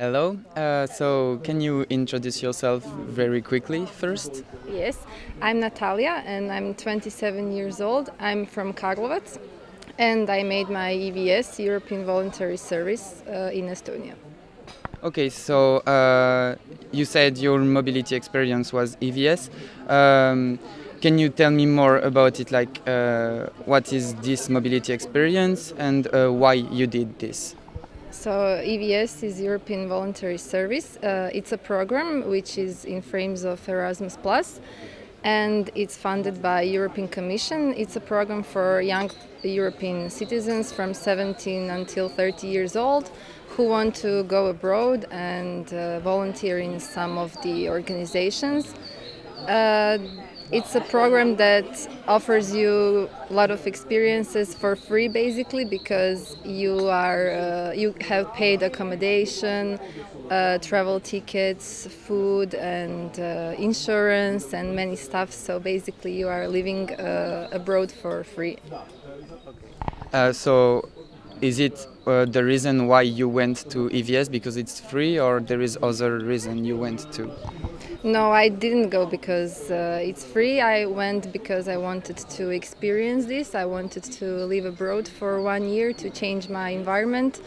Hello. So, can you introduce yourself very quickly first? Yes, I'm Natalija and I'm 27 years old. I'm from Karlovac and I made my EVS, European Voluntary Service, in Estonia. Okay, so you said your mobility experience was EVS. Can you tell me more about it? Like, what is this mobility experience and why you did this? So EVS is European Voluntary Service. It's a program which is in frames of Erasmus Plus, and it's funded by European Commission. It's a program for young European citizens from 17 until 30 years old who want to go abroad and volunteer in some of the organizations. It's a program that offers you a lot of experiences for free, basically, because you have paid accommodation, travel tickets, food, and insurance, and many stuff. So basically, you are living abroad for free. So, is it the reason why you went to EVS because it's free, or there is other reason you went to? No, I didn't go because it's free. I went because I wanted to experience this. I wanted to live abroad for 1 year to change my environment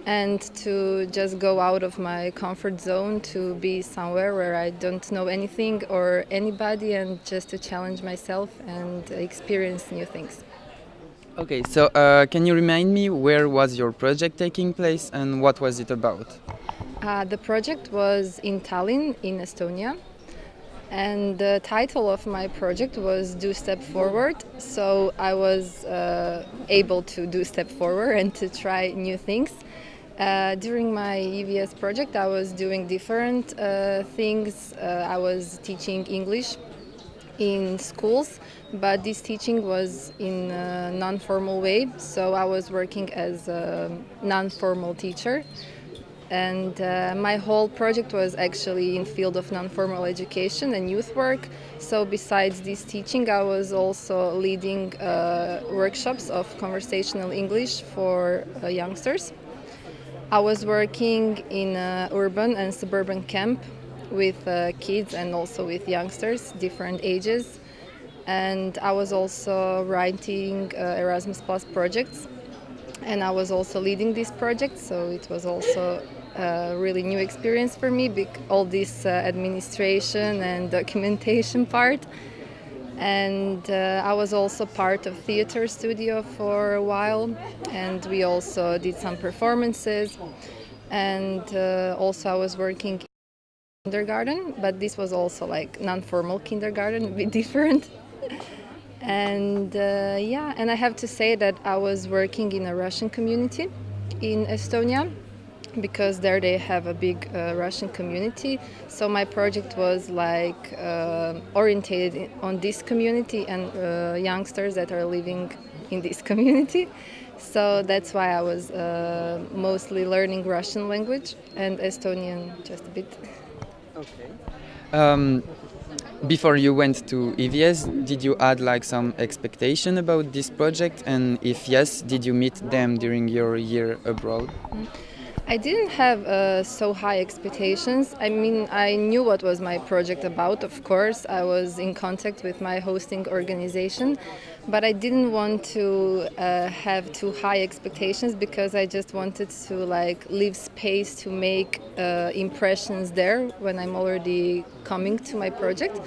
and to just go out of my comfort zone, to be somewhere where I don't know anything or anybody, and just to challenge myself and experience new things. Okay, so can you remind me where was your project taking place and what was it about? The project was in Tallinn, in Estonia, and the title of my project was Do Step Forward. So I was able to do step forward and to try new things. During my EVS project, I was doing different things. I was teaching English in schools, but this teaching was in a non-formal way. So I was working as a non-formal teacher. And my whole project was actually in field of non-formal education and youth work. So besides this teaching, I was also leading workshops of conversational English for youngsters. I was working in an urban and suburban camp with kids and also with youngsters, different ages. And I was also writing Erasmus Plus projects. And I was also leading this project, so it was also a really new experience for me, all this administration and documentation part. And I was also part of theater studio for a while, and we also did some performances. And also I was working in kindergarten, but this was also like non-formal kindergarten, a bit different. And and I have to say that I was working in a Russian community in Estonia, because there they have a big Russian community. So my project was like orientated on this community and youngsters that are living in this community. So that's why I was mostly learning Russian language and Estonian just a bit. Okay. Before you went to EVS, did you add like some expectation about this project? And if yes, did you meet them during your year abroad? I didn't have so high expectations. I mean, I knew what was my project about, of course. I was in contact with my hosting organization, but I didn't want to have too high expectations, because I just wanted to like leave space to make impressions there when I'm already coming to my project.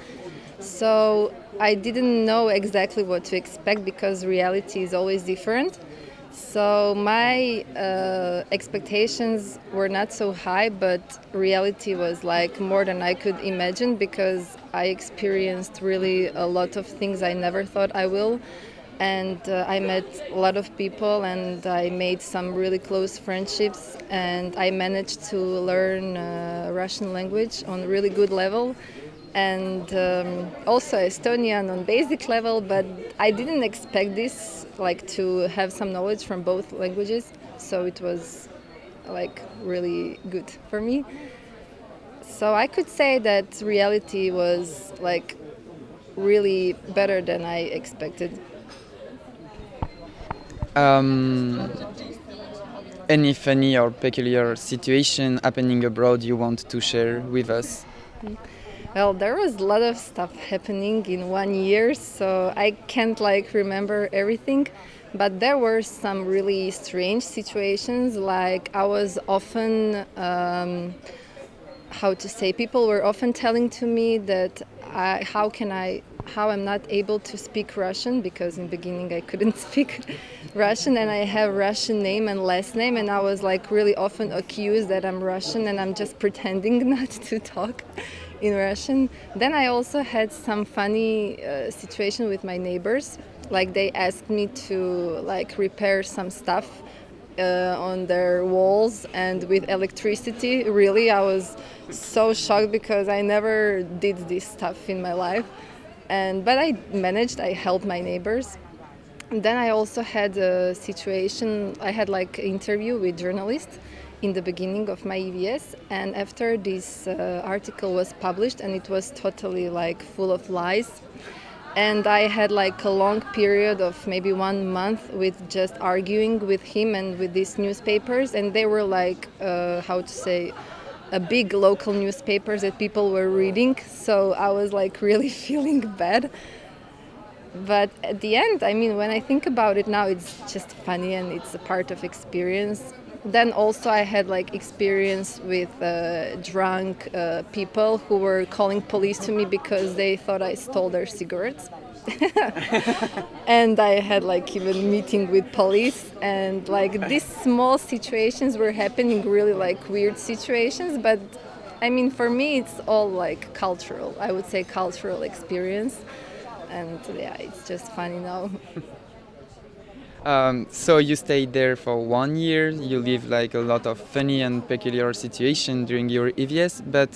So I didn't know exactly what to expect, because reality is always different. So my expectations were not so high, but reality was like more than I could imagine, because I experienced really a lot of things I never thought I will. And I met a lot of people, and I made some really close friendships, and I managed to learn Russian language on a really good level, and also Estonian on basic level, but I didn't expect this, like to have some knowledge from both languages, so it was like really good for me. So I could say that reality was like really better than I expected. Um, any funny or peculiar situation happening abroad you want to share with us? Well, there was a lot of stuff happening in 1 year, so I can't like remember everything. But there were some really strange situations. Like I was often, how to say, people were often telling to me that how I'm not able to speak Russian, because in the beginning I couldn't speak Russian, and I have Russian name and last name, and I was like really often accused that I'm Russian and I'm just pretending not to talk in Russian. Then I also had some funny situation with my neighbors. Like they asked me to like repair some stuff on their walls and with electricity. Really, I was so shocked because I never did this stuff in my life. But I managed. I helped my neighbors. And then I also had a situation. I had like an interview with journalists in the beginning of my EVS, and after this article was published, and it was totally like full of lies. And I had like a long period of maybe 1 month with just arguing with him and with these newspapers, and they were like, how to say, a big local newspapers that people were reading. So I was like really feeling bad. But at the end, I mean, when I think about it now, it's just funny and it's a part of experience. Then also I had like experience with drunk people who were calling police to me because they thought I stole their cigarettes. And I had like even meeting with police, and like these small situations were happening, really like weird situations. But I mean, for me, it's all like cultural, I would say cultural experience. And yeah, it's just funny now. So you stayed there for 1 year. You lived like a lot of funny and peculiar situations during your EVS. But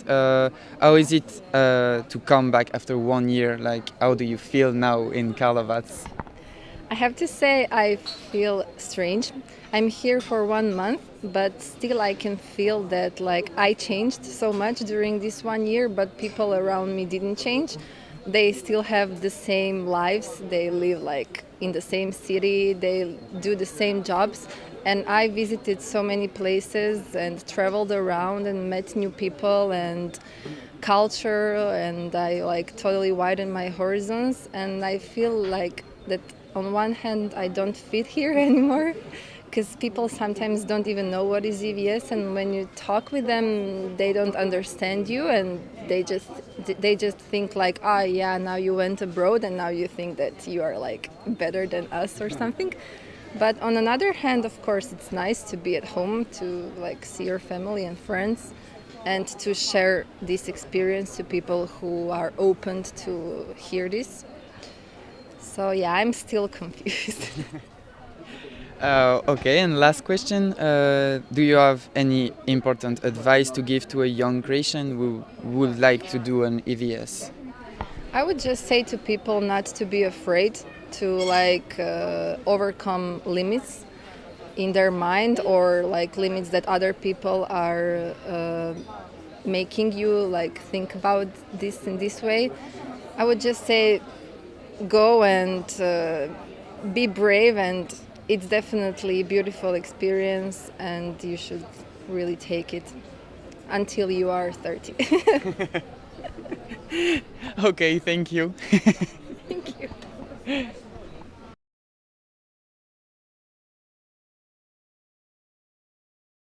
how is it to come back after 1 year? Like, how do you feel now in Karlovac? I have to say I feel strange. I'm here for 1 month, but still I can feel that like I changed so much during this 1 year, but people around me didn't change. They still have the same lives. They live like in the same city. They do the same jobs. And I visited so many places and traveled around and met new people and culture, and I like totally widened my horizons. And I feel like that on one hand I don't fit here anymore, because people sometimes don't even know what is EVS, and when you talk with them they don't understand you, and they just think like, ah, yeah, now you went abroad and now you think that you are like better than us or something. But on another hand, of course, it's nice to be at home, to like see your family and friends, and to share this experience to people who are open to hear this. So yeah, I'm still confused. Okay, and last question. Do you have any important advice to give to a young Croatian who would like to do an EVS? I would just say to people not to be afraid to like overcome limits in their mind, or like limits that other people are making you like think about this in this way. I would just say go and be brave, and it's definitely a beautiful experience, and you should really take it until you are 30. Okay, thank you. Thank you.